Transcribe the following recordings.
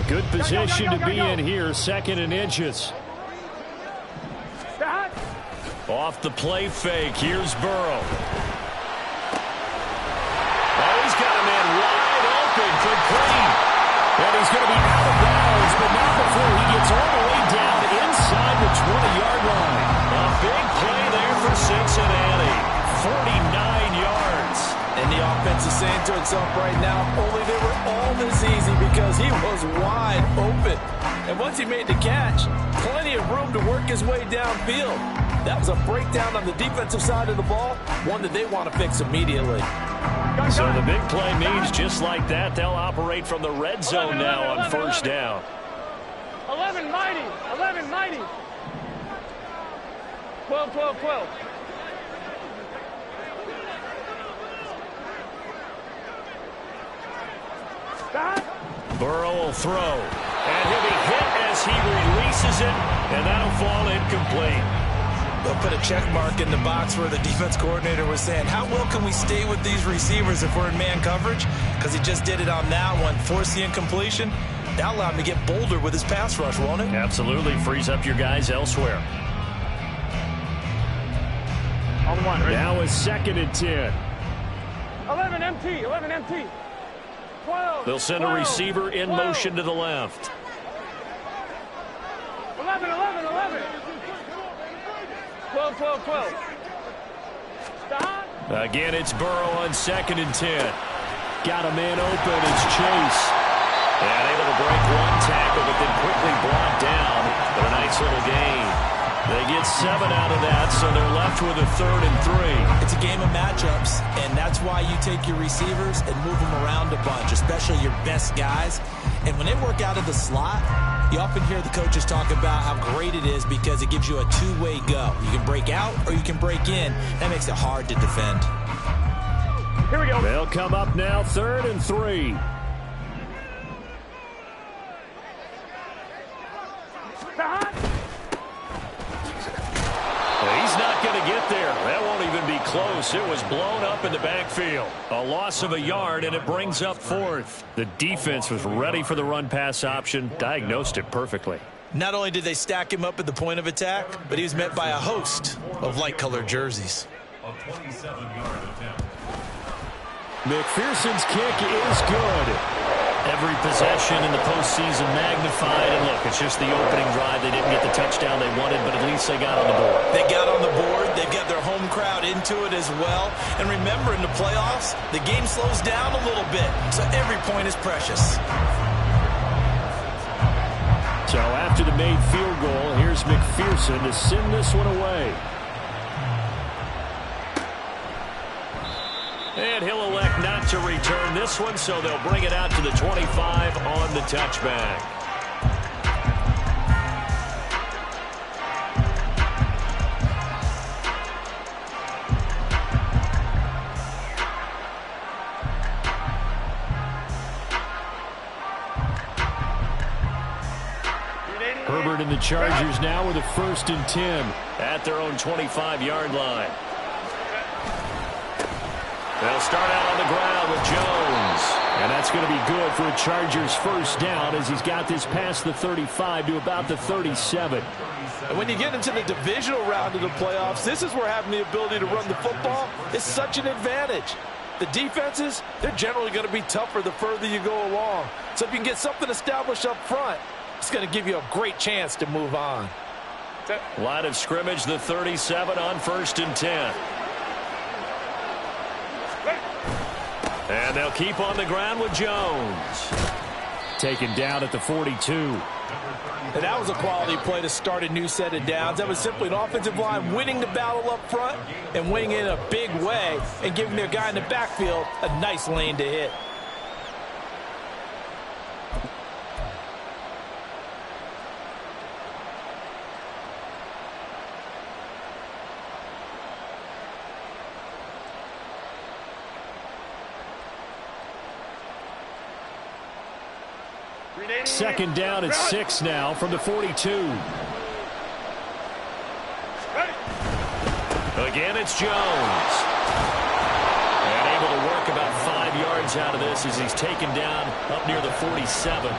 Good position to be in here, 2nd and inches. Off the play fake, here's Burrow. Oh, he's got a man wide open for Green. And he's going to be out of bounds, but not before he gets all the way down inside the 20-yard line. A big play there for Cincinnati. 49 yards. And the offense is saying to itself right now, only they were all this easy because he was wide open. And once he made the catch, plenty of room to work his way downfield. That was a breakdown on the defensive side of the ball, one that they want to fix immediately. So the big play means just like that, they'll operate from the red zone now on 1st down. 11 mighty, 11 mighty. 12, 12, 12. Burrow will throw, and he'll be hit as he releases it, and that'll fall incomplete. They'll put a check mark in the box where the defense coordinator was saying, how well can we stay with these receivers if we're in man coverage? Because he just did it on that one, forced the incompletion. That allowed him to get bolder with his pass rush, won't it? Absolutely, frees up your guys elsewhere. On one, right? Now it's 2nd and 10. 11 MT, 11 MT. 12. They'll send 12, a receiver in 12. motion to the left. 11, 11, 11. 12, 12, 12. Stop. Again, it's Burrow on 2nd and 10. Got a man open. It's Chase. And able to break one tackle, but then quickly brought down. But a nice little gain. They get 7 out of that, so they're left with a 3rd and 3. It's a game of matchups, and that's why you take your receivers and move them around a bunch, especially your best guys. And when they work out of the slot, you often hear the coaches talk about how great it is because it gives you a two-way go. You can break out or you can break in. That makes it hard to defend. Here we go. They'll come up now, 3rd and 3. He's not going to get there. That won't even be close. It was blown up in the backfield. A loss of a yard, and it brings up 4th. The defense was ready for the run-pass option, diagnosed it perfectly. Not only did they stack him up at the point of attack, but he was met by a host of light-colored jerseys. A 27-yard attempt. McPherson's kick is good. Every possession in the postseason magnified. And look, it's just the opening drive. They didn't get the touchdown they wanted, but at least they got on the board. They got on the board. They've got their home crowd into it as well. And remember, in the playoffs, the game slows down a little bit, so every point is precious. So after the made field goal, here's McPherson to send this one away. And he'll elect not to return this one, so they'll bring it out to the 25 on the touchback. Herbert and the Chargers now with a 1st and 10 at their own 25-yard line. They'll start out on the ground with Jones. And that's going to be good for a Chargers 1st down as he's got this past the 35 to about the 37. And when you get into the divisional round of the playoffs, this is where having the ability to run the football is such an advantage. The defenses, they're generally going to be tougher the further you go along. So if you can get something established up front, it's going to give you a great chance to move on. Line of scrimmage, the 37 on 1st and 10. And they'll keep on the ground with Jones. Taken down at the 42. And that was a quality play to start a new set of downs. That was simply an offensive line winning the battle up front and winning in a big way and giving their guy in the backfield a nice lane to hit. Second down at 6 now from the 42. Again, it's Jones. And able to work about 5 yards out of this as he's taken down up near the 47.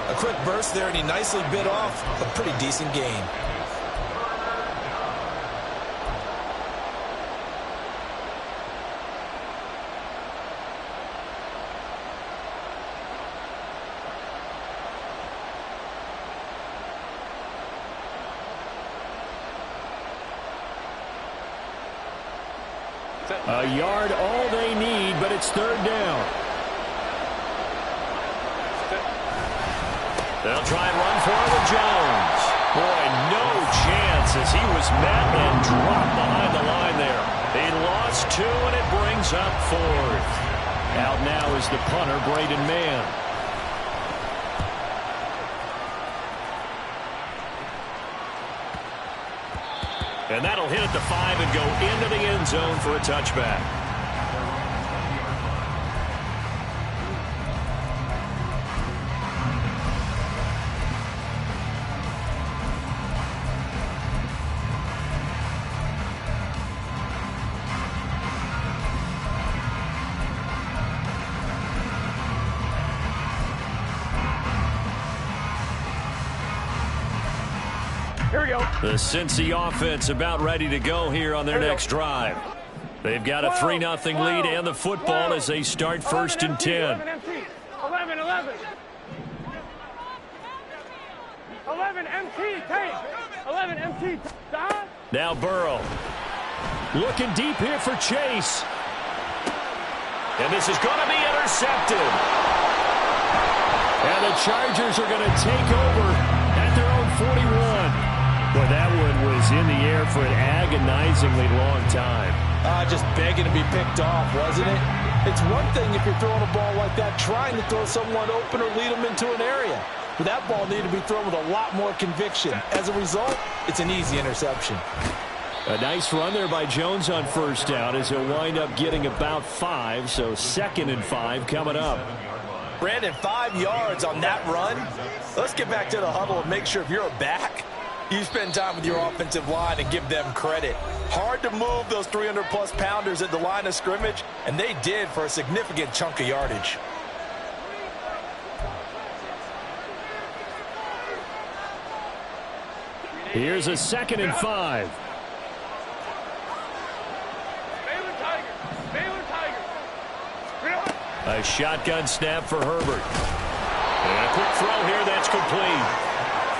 A quick burst there, and he nicely bit off a pretty decent gain. A yard all they need, but it's third down. They'll try and run for it with Jones. Boy, no chance as he was met and dropped behind the line there. He lost 2, and it brings up 4th. Out now is the punter, Braden Mann. And that'll hit at the 5 and go into the end zone for a touchback. Here we go. The Cincy offense about ready to go here on their next drive. They've got a 3-0 lead and the football as they start 1st and 10. 11, 11. 11 MT, take. 11 MT. Don. Now Burrow. Looking deep here for Chase. And this is going to be intercepted. And the Chargers are going to take over at their own 41. Well, that one was in the air for an agonizingly long time. Just begging to be picked off, wasn't it? It's one thing if you're throwing a ball like that, trying to throw someone open or lead them into an area. But that ball needed to be thrown with a lot more conviction. As a result, it's an easy interception. A nice run there by Jones on 1st down as he'll wind up getting about 5, so 2nd and 5 coming up. Brandon, 5 yards on that run. Let's get back to the huddle and make sure if you're a back, you spend time with your offensive line and give them credit. Hard to move those 300-plus pounders at the line of scrimmage, and they did for a significant chunk of yardage. Here's a 2nd and 5. A shotgun snap for Herbert. And a quick throw here that's complete.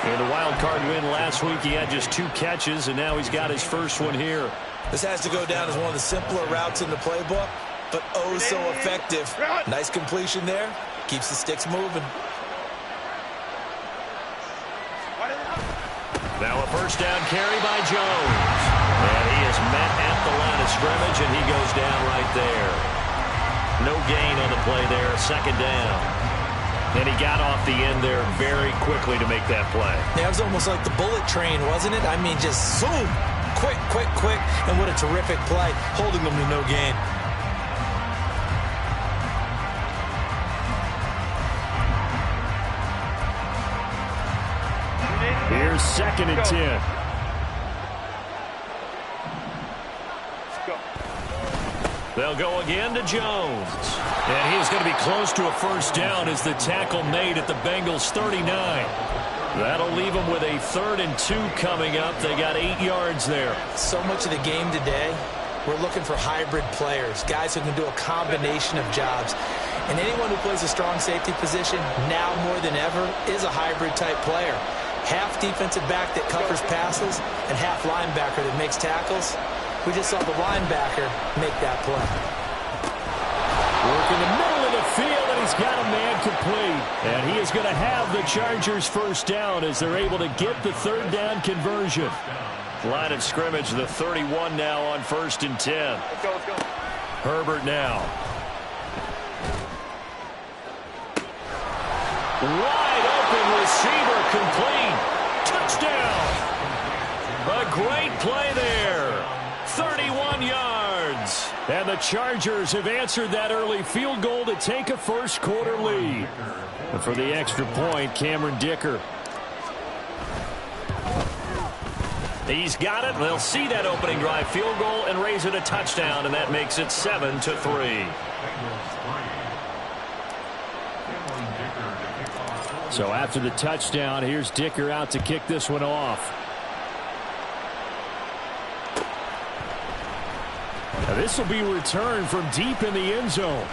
In the wild card win last week, he had just 2 catches, and now he's got his first one here. This has to go down as one of the simpler routes in the playbook, but oh so effective. Nice completion there. Keeps the sticks moving. Now a 1st down carry by Jones. And he is met at the line of scrimmage, and he goes down right there. No gain on the play there, 2nd down. And he got off the end there very quickly to make that play. Yeah, it was almost like the bullet train, wasn't it? I mean, just zoom. Quick, quick, quick. And what a terrific play, holding them to no gain. Here's 2nd and 10. They'll go again to Jones. And he's going to be close to a 1st down as the tackle made at the Bengals 39. That'll leave them with a 3rd and 2 coming up. They got 8 yards there. So much of the game today, we're looking for hybrid players, guys who can do a combination of jobs. And anyone who plays a strong safety position, now more than ever, is a hybrid-type player. Half defensive back that covers passes and half linebacker that makes tackles. We just saw the linebacker make that play. Work in the middle of the field, and he's got a man complete. And he is going to have the Chargers 1st down as they're able to get the 3rd down conversion. Line of scrimmage, the 31 now on 1st and 10. Let's go, let's go. Herbert now. Wide open receiver complete. Touchdown. A great play there. 31 yards. And the Chargers have answered that early field goal to take a 1st quarter lead. And for the extra point, Cameron Dicker. He's got it. They'll see that opening drive field goal and raise it a touchdown, and that makes it 7-3. So after the touchdown, here's Dicker out to kick this one off. Now this will be returned from deep in the end zone.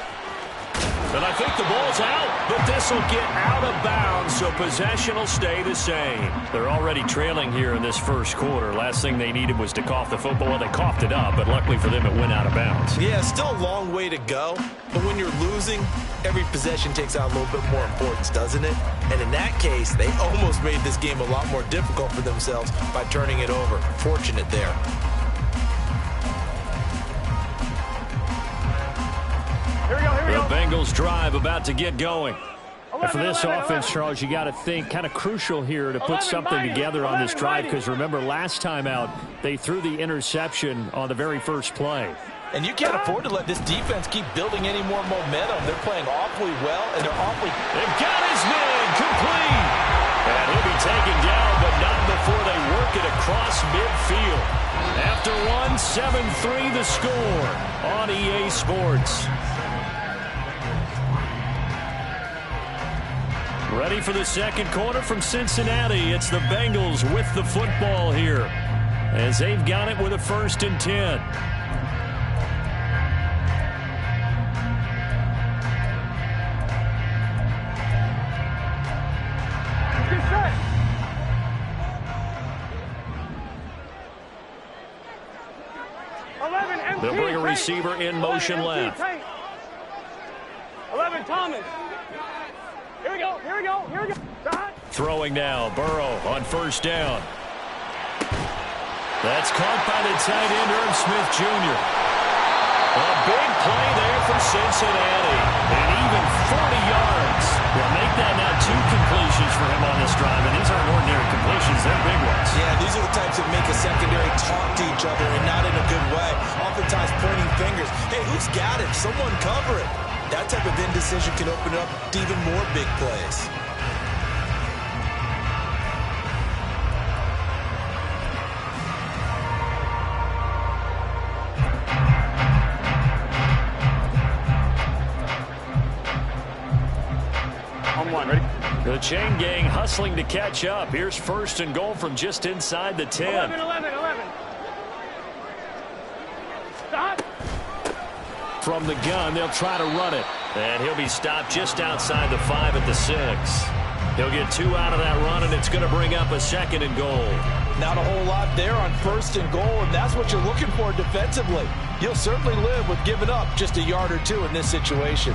And I think the ball's out, but this will get out of bounds, so possession will stay the same. They're already trailing here in this first quarter. Last thing they needed was to cough the football. Well, they coughed it up, but luckily for them, it went out of bounds. Yeah, still a long way to go, but when you're losing, every possession takes out a little bit more importance, doesn't it? And in that case, they almost made this game a lot more difficult for themselves by turning it over. Fortunate there. The Bengals drive about to get going. And for this offense, Charles, you got to think kind of crucial here to put something together on this drive, because remember last time out they threw the interception on the very first play. And you can't afford to let this defense keep building any more momentum. They're playing awfully well, and they're awfully... They've got his man complete. And he'll be taken down, but not before they work it across midfield. After one, 7-3 the score on EA Sports. Ready for the second quarter from Cincinnati. It's the Bengals with the football here, as they've got it with a 1st and 10. Get set. They'll bring a receiver in motion left. 11 Thomas. Here we go, here we go, here we go. Throwing now, Burrow on 1st down. That's caught by the tight end, Irv Smith Jr. A big play there for Cincinnati. And even 40 yards. Well, make that now 2 completions for him on this drive. And these aren't ordinary completions, they're big ones. Yeah, these are the types that make a secondary talk to each other, and not in a good way. Oftentimes pointing fingers. Hey, who's got it? Someone cover it. That type of indecision can open up to even more big plays. On one, ready? The chain gang hustling to catch up. Here's 1st and goal from just inside the 10. 11. Stop. From the gun, they'll try to run it. And he'll be stopped just outside the 5 at the 6. He'll get 2 out of that run, and it's going to bring up a 2nd and goal. Not a whole lot there on 1st and goal, and that's what you're looking for defensively. You'll certainly live with giving up just a yard or 2 in this situation.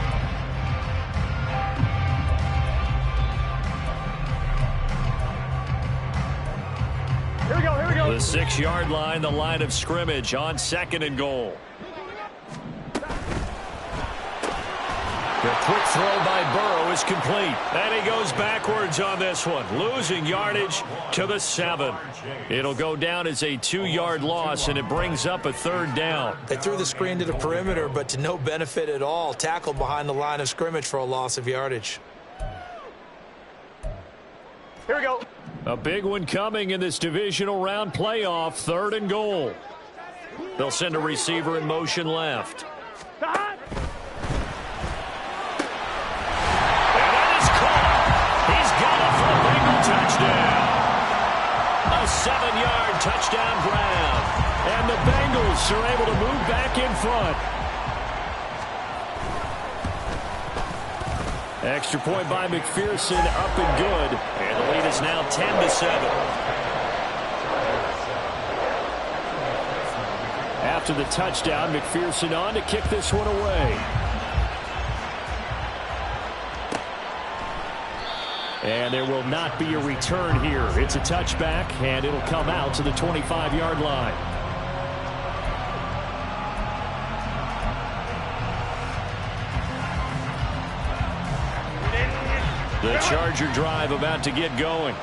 Here we go, here we go. The 6-yard line, the line of scrimmage on 2nd and goal. The quick throw by Burrow is complete. And he goes backwards on this one, losing yardage to the 7. It'll go down as a 2-yard loss, and it brings up a 3rd down. They threw the screen to the perimeter, but to no benefit at all. Tackled behind the line of scrimmage for a loss of yardage. Here we go. A big one coming in this divisional round playoff, 3rd and goal. They'll send a receiver in motion left. Stop. Touchdown. A 7-yard touchdown grab. And the Bengals are able to move back in front. Extra point by McPherson, up and good. And the lead is now 10-7. After the touchdown, McPherson on to kick this one away. And there will not be a return here. It's a touchback, and it'll come out to the 25-yard line. The Charger drive about to get going.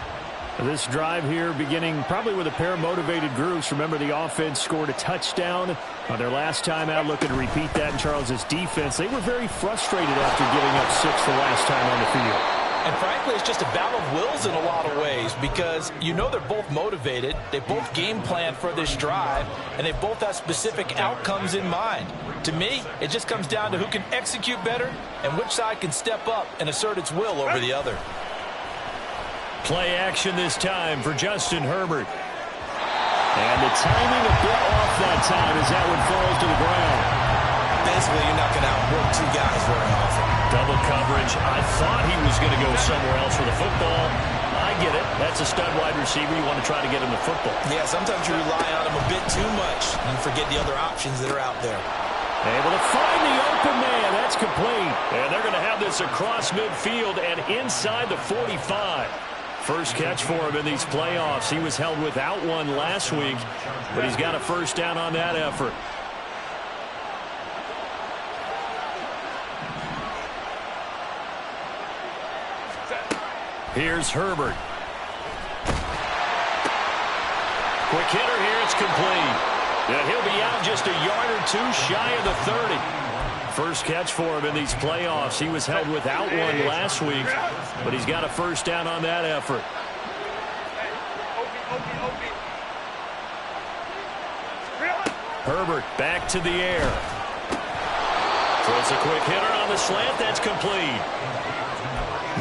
This drive here beginning probably with a pair of motivated groups. Remember, the offense scored a touchdown on their last time out, looking to repeat that in Charles's defense. They were very frustrated after giving up 6 the last time on the field. And frankly, it's just a battle of wills in a lot of ways, because you know they're both motivated, they both game plan for this drive, and they both have specific outcomes in mind. To me, it just comes down to who can execute better and which side can step up and assert its will over the other. Play action this time for Justin Herbert. And the timing a bit off that time as that one falls to the ground. Basically, you're not going to outwork two guys very often. Double coverage. I thought he was going to go somewhere else for the football. I get it. That's a stud wide receiver. You want to try to get him the football. Yeah, sometimes you rely on him a bit too much and forget the other options that are out there. Able to find the open man. That's complete. And they're going to have this across midfield and inside the 45. First catch for him in these playoffs. He was held without one last week, but he's got a first down on that effort. Here's Herbert. Quick hitter here. It's complete. And he'll be out just a yard or two shy of the 30. First catch for him in these playoffs. He was held without one last week, but he's got a first down on that effort. Herbert back to the air. Throws a quick hitter on the slant. That's complete.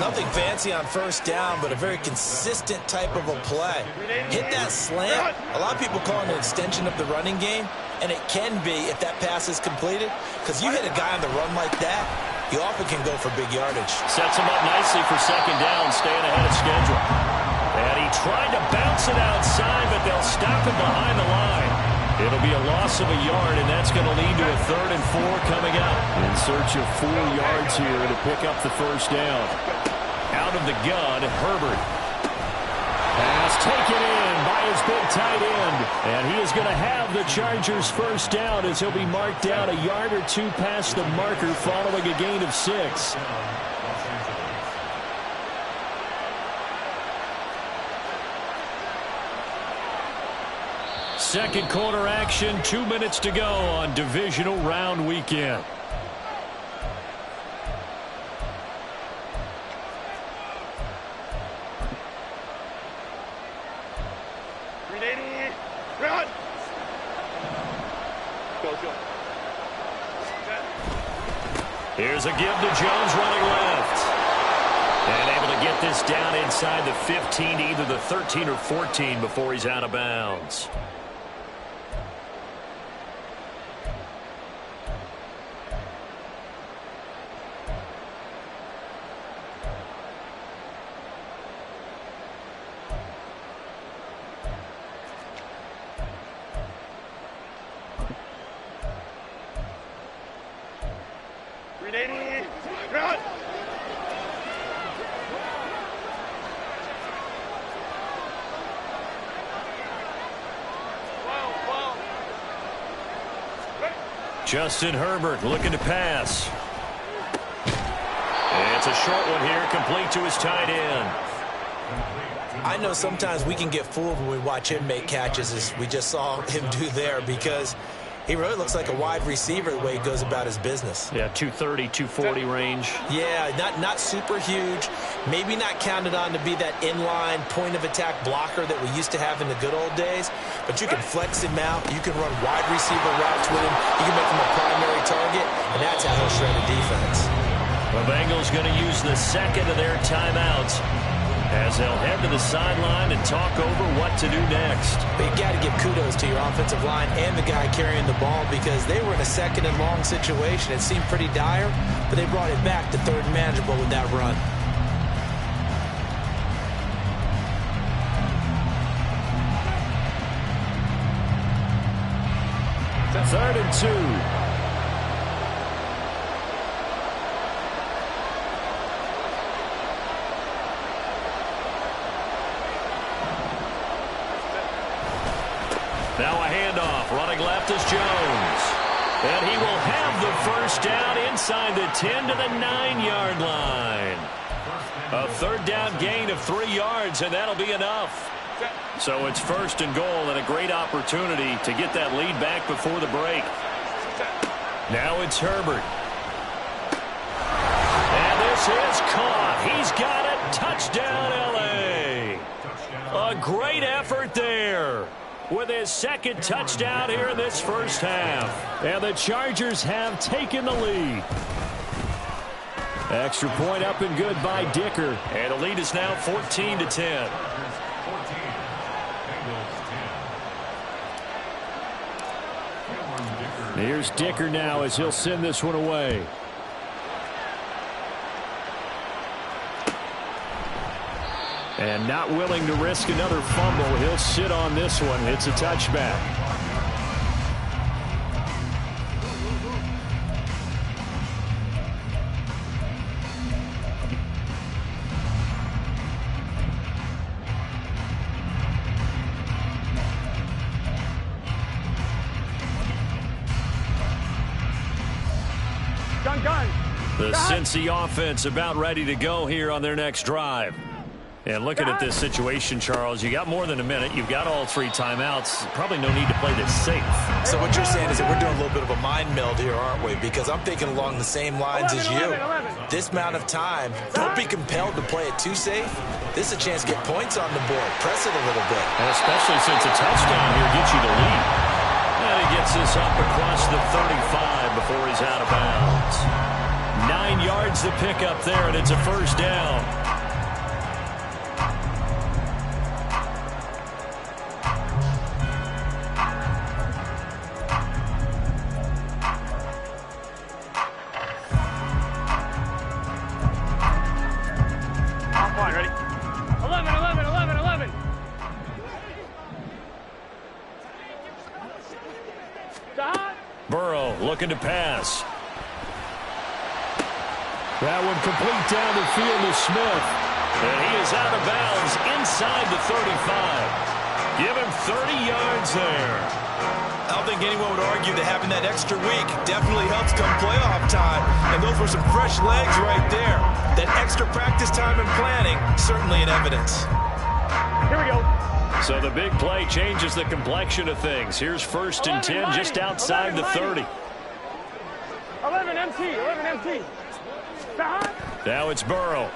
Nothing fancy on first down, but a very consistent type of a play. Hit that slant. A lot of people call it an extension of the running game, and it can be if that pass is completed, because you hit a guy on the run like that, he often can go for big yardage. Sets him up nicely for second down, staying ahead of schedule. And he tried to bounce it outside, but they'll stop him behind the line. It'll be a loss of a yard, and that's going to lead to a 3rd and 4 coming up. In search of 4 yards here to pick up the first down. Out of the gun, Herbert. Pass taken in by his big tight end. And he is going to have the Chargers first down as he'll be marked down a yard or two past the marker following a gain of 6. Second quarter action, 2 minutes to go on divisional round weekend. Here's a give to Jones running left. And able to get this down inside the 15, either the 13 or 14 before he's out of bounds. Justin Herbert looking to pass. And it's a short one here, complete to his tight end. I know sometimes we can get fooled when we watch him make catches, as we just saw him do there, because he really looks like a wide receiver the way he goes about his business. Yeah, 230, 240 range. Yeah, not super huge. Maybe not counted on to be that inline point-of-attack blocker that we used to have in the good old days. But you can flex him out. You can run wide receiver routes with him. You can make him a primary target, and that's how he'll shred a defense. The Bengals going to use the second of their timeouts as they'll head to the sideline and talk over what to do next. But you got to give kudos to your offensive line and the guy carrying the ball, because they were in a second and long situation. It seemed pretty dire, but they brought it back to third and manageable with that run. Third and 2. Now a handoff. Running left is Jones. And he will have the first down inside the 10 to the 9-yard line. A third down gain of 3 yards, and that'll be enough. So it's first and goal, and a great opportunity to get that lead back before the break. Now it's Herbert. And this is caught. He's got it. Touchdown, L.A. A great effort there with his second touchdown here in this first half. And the Chargers have taken the lead. Extra point up and good by Dicker. And the lead is now 14-10. Here's Dicker now as he'll send this one away. And not willing to risk another fumble. He'll sit on this one. It's a touchback. The Cincy offense about ready to go here on their next drive. And looking at this situation, Charles, you got more than a minute. You've got all 3 timeouts. Probably no need to play this safe. So what you're saying is that we're doing a little bit of a mind meld here, aren't we? Because I'm thinking along the same lines as you. This amount of time, don't be compelled to play it too safe. This is a chance to get points on the board. Press it a little bit. And especially since a touchdown here gets you the lead. And he gets this up across the 35 before he's out of bounds. 9 yards to pick up there, and it's a first down. Ready? 11. Burrow looking to pass. That one complete down the field to Smith. And he is out of bounds inside the 35. Give him 30 yards there. I don't think anyone would argue that having that extra week definitely helps come playoff time. And those were some fresh legs right there. That extra practice time and planning, certainly in evidence. Here we go. So the big play changes the complexion of things. Here's 1st and 10 just outside the 30. 11 MT. Now it's Burrow.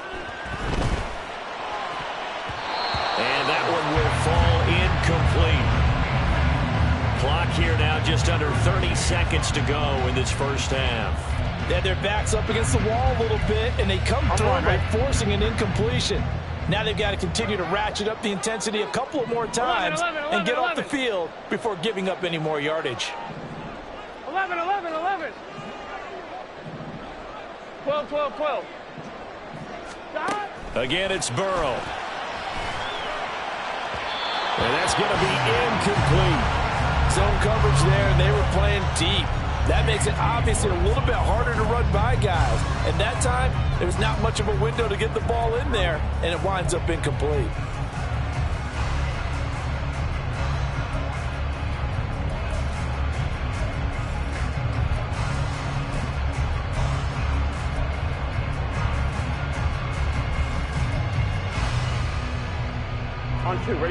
And that one will fall incomplete. Clock here now just under 30 seconds to go in this first half. They had their backs up against the wall a little bit, and they come through by forcing an incompletion. Now they've got to continue to ratchet up the intensity a couple of more times and get off the field before giving up any more yardage. 11. 12. Again, it's Burrow. And that's going to be incomplete. Zone coverage there, and they were playing deep. That makes it obviously a little bit harder to run by guys. And that time, there was not much of a window to get the ball in there, and it winds up incomplete.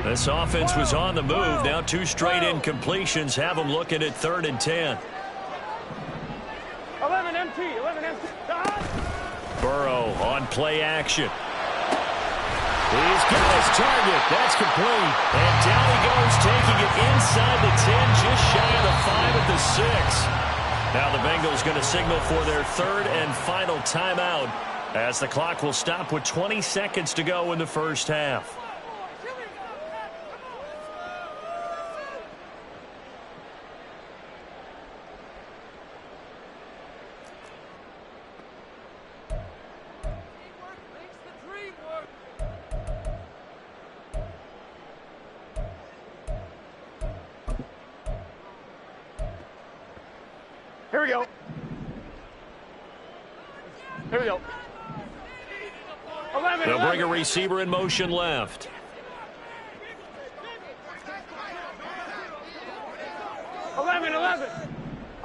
This offense was on the move. Now 2 straight incompletions have them looking at 3rd and 10. 11 MT. Burrow on play action. He's got his target. That's complete. And down he goes, taking it inside the 10, just shy of the 5 at the 6. Now the Bengals going to signal for their 3rd and final timeout as the clock will stop with 20 seconds to go in the first half. Here we go. 11. They'll bring a receiver in motion left.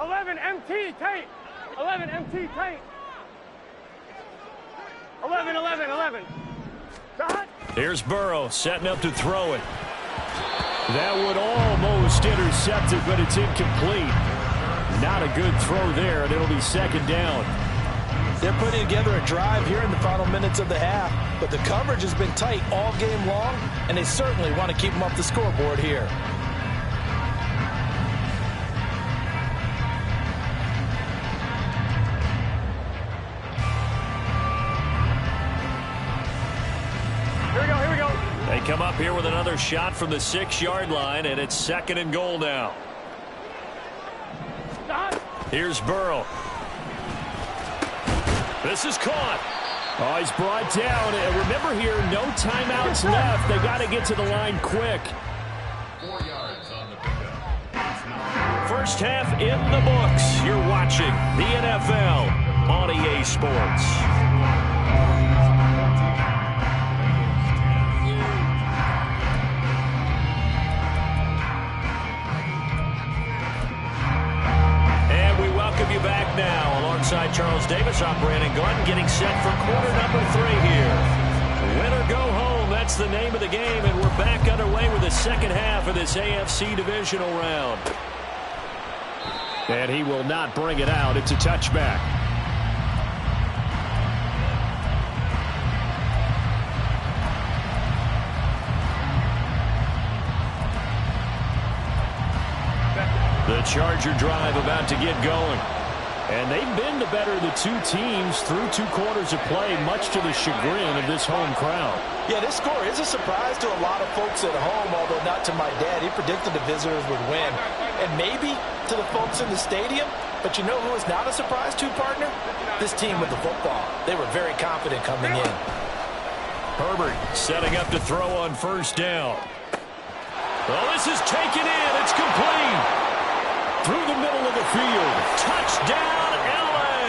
11 MT tight. 11 MT tight. 11. Here's Burrow setting up to throw it. That would almost intercept it, but it's incomplete. Not a good throw there, and it'll be 2nd down. They're putting together a drive here in the final minutes of the half, but the coverage has been tight all game long, and they certainly want to keep them off the scoreboard here. They come up here with another shot from the 6-yard line, and it's 2nd and goal now. Here's Burrow. This is caught. Oh, he's brought down. And remember here, no timeouts left. They got to get to the line quick. 4 yards on the pickup. First half in the books. You're watching the NFL on EA Sports. You back now alongside Charles Davis. I'm Brandon Gordon getting set for quarter number 3 here. Win or go home, that's the name of the game, and we're back underway with the second half of this AFC divisional round. And he will not bring it out. It's a touchback. The Charger drive about to get going. And they've been the better of the two teams through 2 quarters of play, much to the chagrin of this home crowd. Yeah, this score is a surprise to a lot of folks at home, although not to my dad. He predicted the visitors would win. And maybe to the folks in the stadium. But you know who is not a surprise to, partner? This team with the football. They were very confident coming in. Herbert setting up to throw on first down. Well, this is taken in. It's complete. Through the middle of the field. Touchdown, L.A.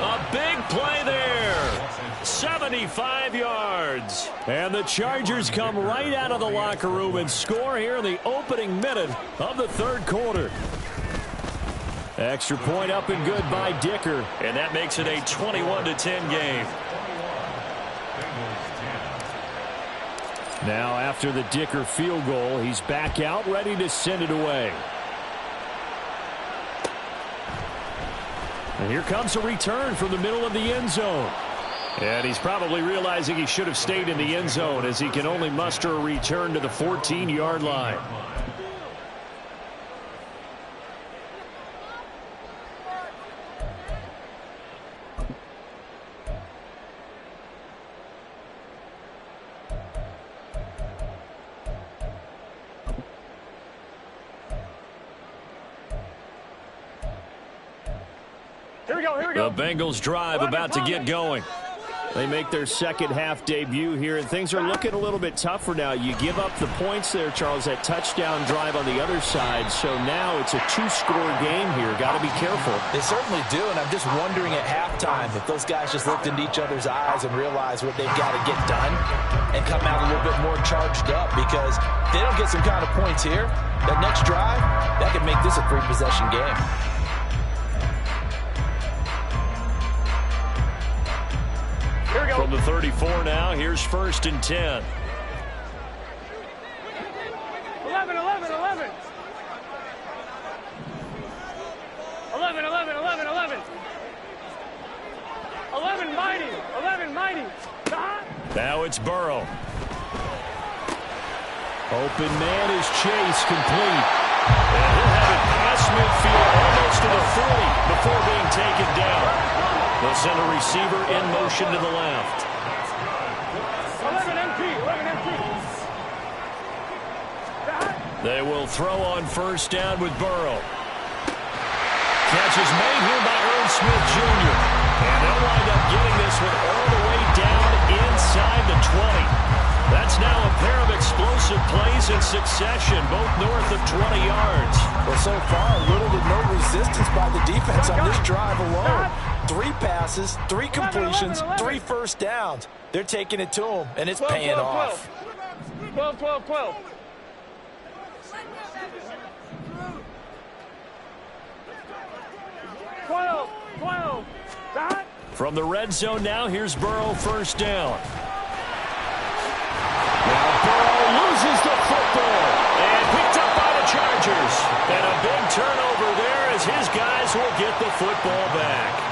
A big play there. 75 yards. And the Chargers come right out of the locker room and score here in the opening minute of the 3rd quarter. Extra point up and good by Dicker. And that makes it a 21-10 game. Now after the Dicker field goal, he's back out ready to send it away. And here comes a return from the middle of the end zone. And he's probably realizing he should have stayed in the end zone as he can only muster a return to the 14-yard line. The Bengals drive about to get going. They make their second half debut here, and things are looking a little bit tougher now. You give up the points there, Charles, that touchdown drive on the other side. So now it's a 2-score game here. Got to be careful. They certainly do, and I'm just wondering at halftime if those guys just looked into each other's eyes and realized what they've got to get done and come out a little bit more charged up, because if they don't get some kind of points here, that next drive, that could make this a 3-possession game. From the 34 now, here's 1st and 10. 11, 11, 11. 11, 11, 11, 11. 11 mighty, 11 mighty. Now it's Burrow. Open man is Chase, complete. And he'll have it past midfield almost to the 40 before being taken down. They'll send a receiver in motion to the left. 11 MP, 11 MP. They will throw on first down with Burrow. Catch is made here by Earl Smith Jr. And they'll wind up getting this one all the way down inside the 20. That's now a pair of explosive plays in succession, both north of 20 yards. Well, so far, little to no resistance by the defense on this drive alone. 3 passes, 3 completions, 3 first downs. They're taking it to them, and it's paying off. 12, 12, 12. 12, 12. From the red zone now, here's Burrow, first down. Now Burrow loses the football and picked up by the Chargers. And a big turnover there as his guys will get the football back.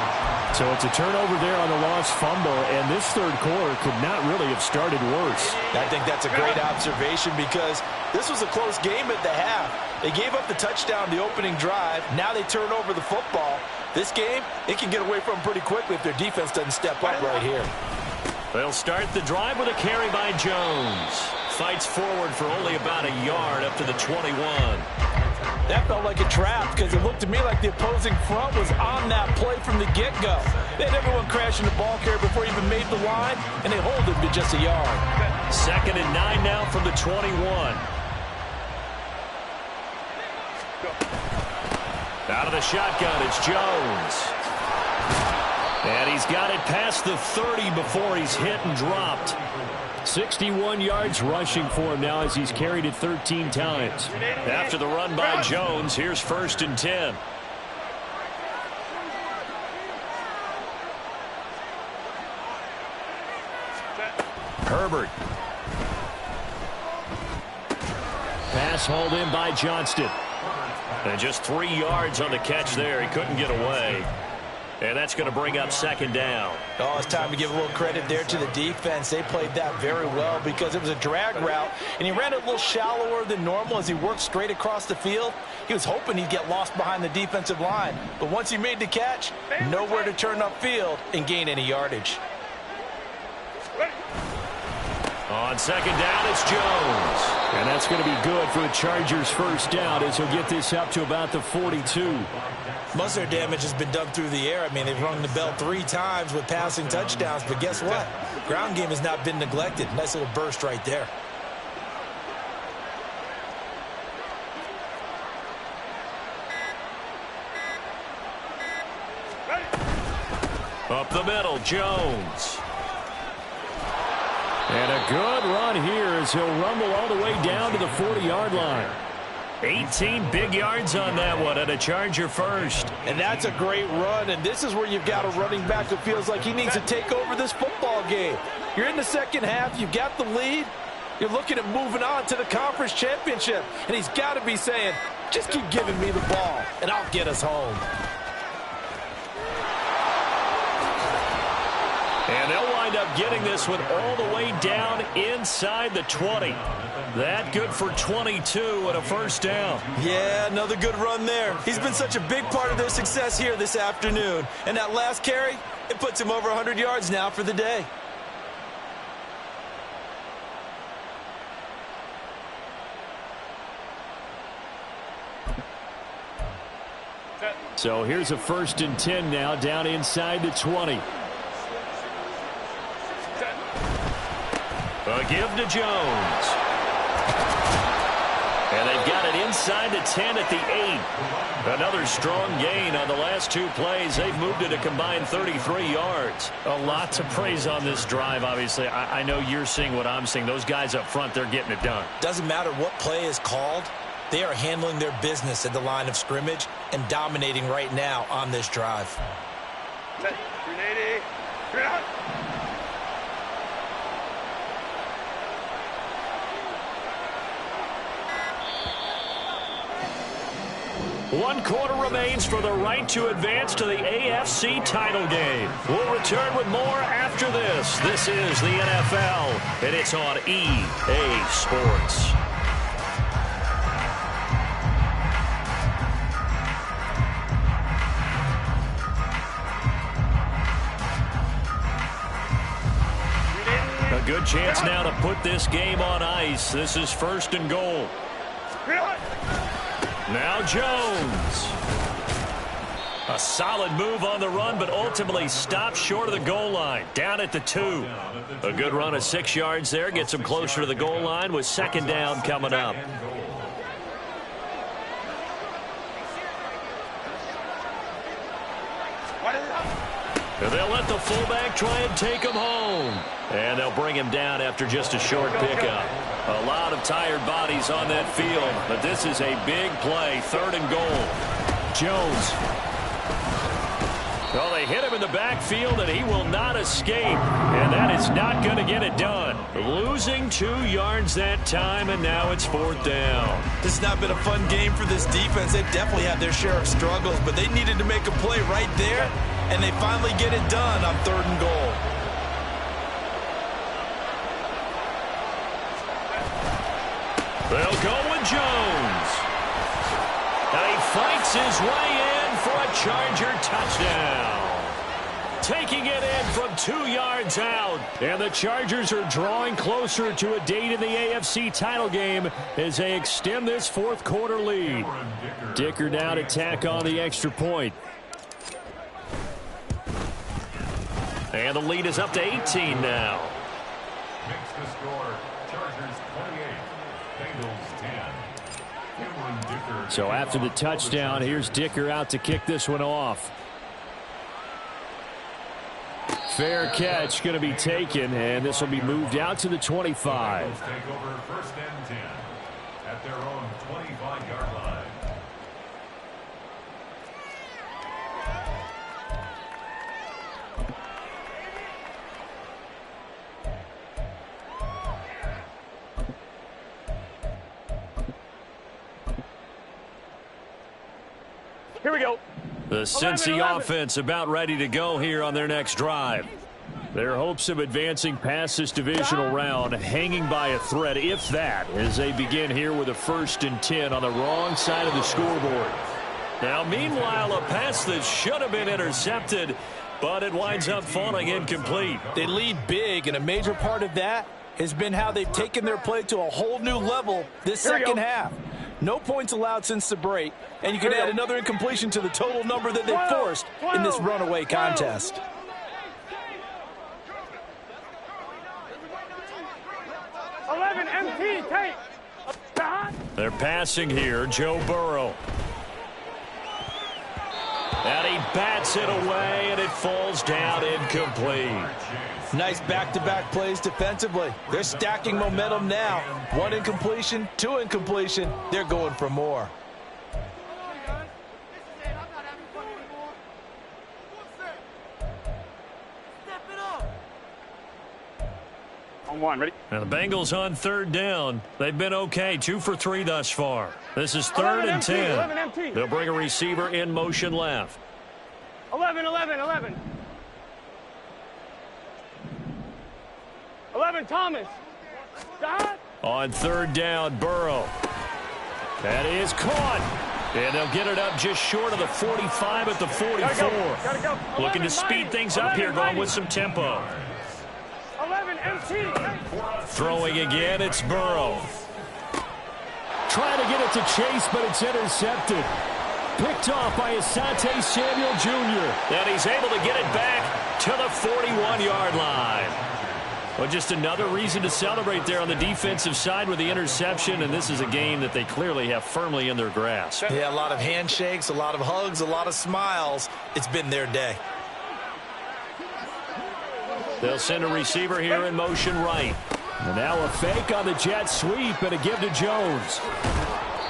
So it's a turnover there on the lost fumble, and this 3rd quarter could not really have started worse. I think that's a great observation, because this was a close game at the half. They gave up the touchdown the opening drive. Now they turn over the football. This game, it can get away from them pretty quickly if their defense doesn't step up right here. They'll start the drive with a carry by Jones. Fights forward for only about a yard up to the 21. That felt like a trap because it looked to me like the opposing front was on that play from the get-go. They had everyone crashing the ball carrier before he even made the line, and they hold him to just a yard. 2nd and 9 now from the 21. Out of the shotgun, it's Jones. And he's got it past the 30 before he's hit and dropped. 61 yards rushing for him now as he's carried it 13 times. After the run by Jones, here's 1st and 10. Herbert. Pass hauled in by Johnston. And just 3 yards on the catch there. He couldn't get away. And that's going to bring up 2nd down. Oh, it's time to give a little credit there to the defense. They played that very well because it was a drag route, and he ran it a little shallower than normal as he worked straight across the field. He was hoping he'd get lost behind the defensive line. But once he made the catch, nowhere to turn upfield and gain any yardage. On 2nd down, it's Jones. And that's going to be good for the Chargers' 1st down as he'll get this up to about the 42. Most of their damage has been done through the air. I mean, they've rung the bell 3 times with passing touchdowns, but guess what? Ground game has not been neglected. Nice little burst right there. Up the middle, Jones. And a good run here as he'll rumble all the way down to the 40-yard line. 18 big yards on that one and a Charger 1st. And that's a great run, and this is where you've got a running back who feels like he needs to take over this football game. You're in the 2nd half, you've got the lead, you're looking at moving on to the conference championship, and he's got to be saying, just keep giving me the ball, and I'll get us home. And they'll wind up getting this one all the way down inside the 20. That good for 22 and a 1st down. Yeah, another good run there. He's been such a big part of their success here this afternoon. And that last carry, it puts him over 100 yards now for the day. So here's a 1st and 10 now down inside the 20. A give to Jones. And they've got it inside the 10 at the 8. Another strong gain on the last 2 plays. They've moved it a combined 33 yards. A lot to praise on this drive, obviously. I know you're seeing what I'm seeing. Those guys up front, they're getting it done. Doesn't matter what play is called. They are handling their business at the line of scrimmage and dominating right now on this drive. 380. One quarter remains for the right to advance to the AFC title game. We'll return with more after this. This is the NFL, and it's on EA Sports. A good chance now to put this game on ice. This is 1st and goal. Now Jones. A solid move on the run, but ultimately stopped short of the goal line. Down at the 2. A good run of 6 yards there. Gets him closer to the goal line with 2nd down coming up. And they'll let the fullback try and take him home. And they'll bring him down after just a short pickup. A lot of tired bodies on that field, but this is a big play. 3rd and goal. Jones. Well, they hit him in the backfield, and he will not escape. And that is not going to get it done. Losing 2 yards that time, and now it's 4th down. This has not been a fun game for this defense. They've definitely had their share of struggles, but they needed to make a play right there, and they finally get it done on 3rd and goal. They'll go with Jones. And he fights his way in for a Charger touchdown. taking it in from 2 yards out. And the Chargers are drawing closer to a date in the AFC title game as they extend this fourth quarter lead. Dicker now to tack on the extra point. And the lead is up to 18 now. Makes the score Chargers 28, Bengals 10. So after the touchdown, here's Dicker out to kick this one off. Fair catch going to be taken, and this will be moved out to the 25. Bengals take over first and 10 at their own 25-yard line. Here we go. The Cincy offense about ready to go here on their next drive. Their hopes of advancing past this divisional round hanging by a thread, if that, as they begin here with a 1st and 10 on the wrong side of the scoreboard. Now, meanwhile, a pass that should have been intercepted, but it winds up falling incomplete. They lead big, and a major part of that has been how they've taken their play to a whole new level this second half. No points allowed since the break, and you can add another incompletion to the total number that they forced in this runaway contest. MT, take. They're passing here, Joe Burrow. And he bats it away, and it falls down incomplete. Nice back-to-back plays defensively. They're stacking momentum now. 1 incompletion, 2 incompletion. They're going for more. On 1, ready? Now the Bengals on 3rd down. They've been okay, 2 for 3 thus far. This is 3rd and 10. They'll bring a receiver in motion left. 11. 11, Thomas. Stop. On 3rd down, Burrow. That is caught. And they'll get it up just short of the 45 at the 44. Gotta go. 11, Looking to speed things up here, going with some tempo. 11, MT. Throwing again, it's Burrow. Trying to get it to Chase, but it's intercepted. Picked off by Asante Samuel Jr. And he's able to get it back to the 41-yard line. Well, just another reason to celebrate there on the defensive side with the interception, and this is a game that they clearly have firmly in their grasp. Yeah, a lot of handshakes, a lot of hugs, a lot of smiles. It's been their day. They'll send a receiver here in motion right. And now a fake on the jet sweep and a give to Jones.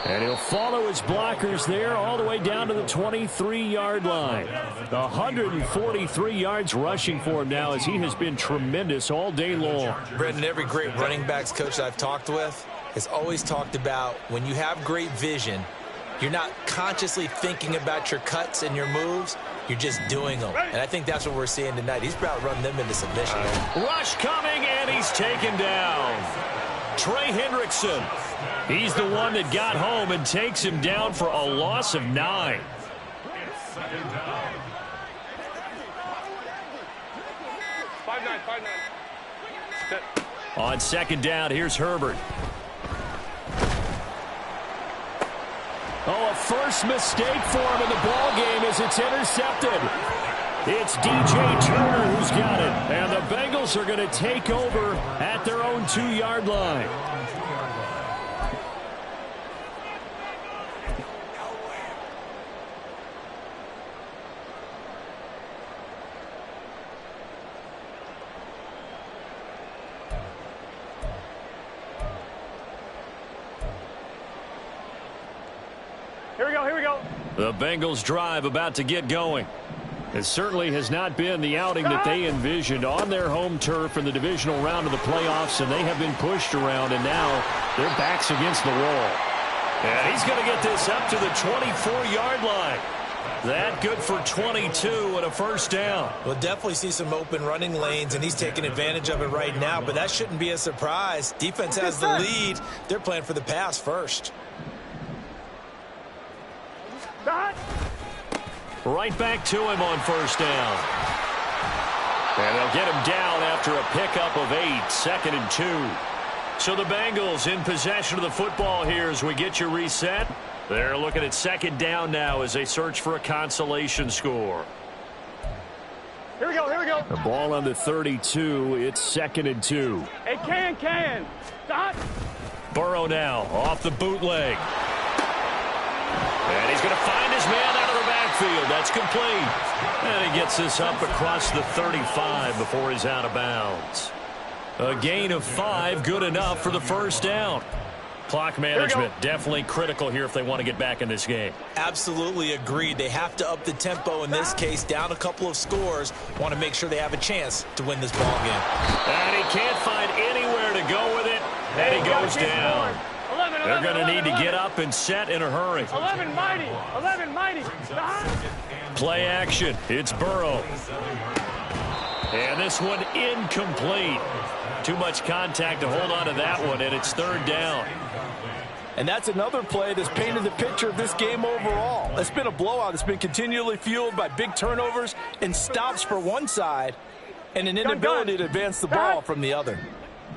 And he'll follow his blockers there all the way down to the 23-yard line. 143 yards rushing for him now as he has been tremendous all day long. Brendan, every great running backs coach I've talked with has always talked about when you have great vision, you're not consciously thinking about your cuts and your moves. You're just doing them. And I think that's what we're seeing tonight. He's about to run them into submission. Rush coming, and he's taken down. Trey Hendrickson. He's the one that got home and takes him down for a loss of 9. It's 2nd down. 5-9. On 2nd down, here's Herbert. Oh, a first mistake for him in the ball game as it's intercepted. It's DJ Turner who's got it. And the Bengals are going to take over at their own 2-yard line. Here we go. The Bengals drive about to get going. It certainly has not been the outing that they envisioned on their home turf in the divisional round of the playoffs, and they have been pushed around, and now their backs against the wall. And he's going to get this up to the 24-yard line. That good for 22 and a first down. We'll definitely see some open running lanes, and he's taking advantage of it right now, but that shouldn't be a surprise. Defense has the lead. They're playing for the pass first. Right back to him on first down. And they'll get him down after a pickup of 8, 2nd and 2. So the Bengals in possession of the football here as we get you reset. They're looking at 2nd down now as they search for a consolation score. Here we go, here we go. The ball on the 32. It's 2nd and 2. Hey, can. Stop. Burrow now off the bootleg. And he's going to find his man out of the backfield. That's complete. And he gets this up across the 35 before he's out of bounds. A gain of 5, good enough for the first down. Clock management definitely critical here if they want to get back in this game. Absolutely agreed. They have to up the tempo in this case, down a couple of scores. Want to make sure they have a chance to win this ball game. And he can't find anywhere to go with it. And he goes down. They're going to need to get up and set in a hurry. 11 mighty. Play action. It's Burrow. And this one incomplete. Too much contact to hold on to that one, and it's 3rd down. And that's another play that's painted the picture of this game overall. It's been a blowout. It's been continually fueled by big turnovers and stops for one side and an inability to advance the ball from the other.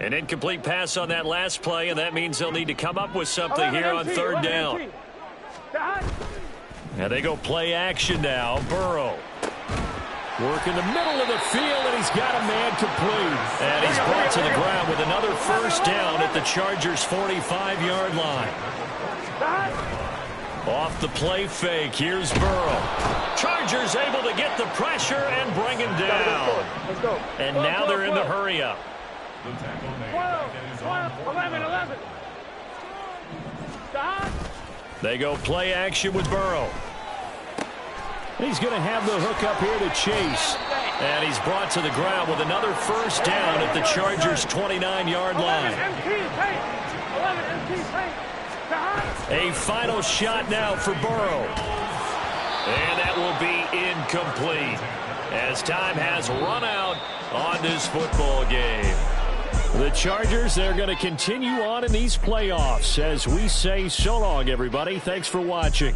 An incomplete pass on that last play, and that means they'll need to come up with something here on 3rd down. And they go play action now. Burrow. Work in the middle of the field, and he's got a man complete. And he's brought to the ground with another 1st down at the Chargers' 45-yard line. Off the play fake, here's Burrow. Chargers able to get the pressure and bring him down. Let's go. And now they're in the hurry-up. 11. They go play action with Burrow. He's going to have the hook up here to Chase. And he's brought to the ground with another 1st down at the Chargers' 29-yard line. A final shot now for Burrow. And that will be incomplete as time has run out on this football game. The Chargers, they're going to continue on in these playoffs as we say so long, everybody. Thanks for watching.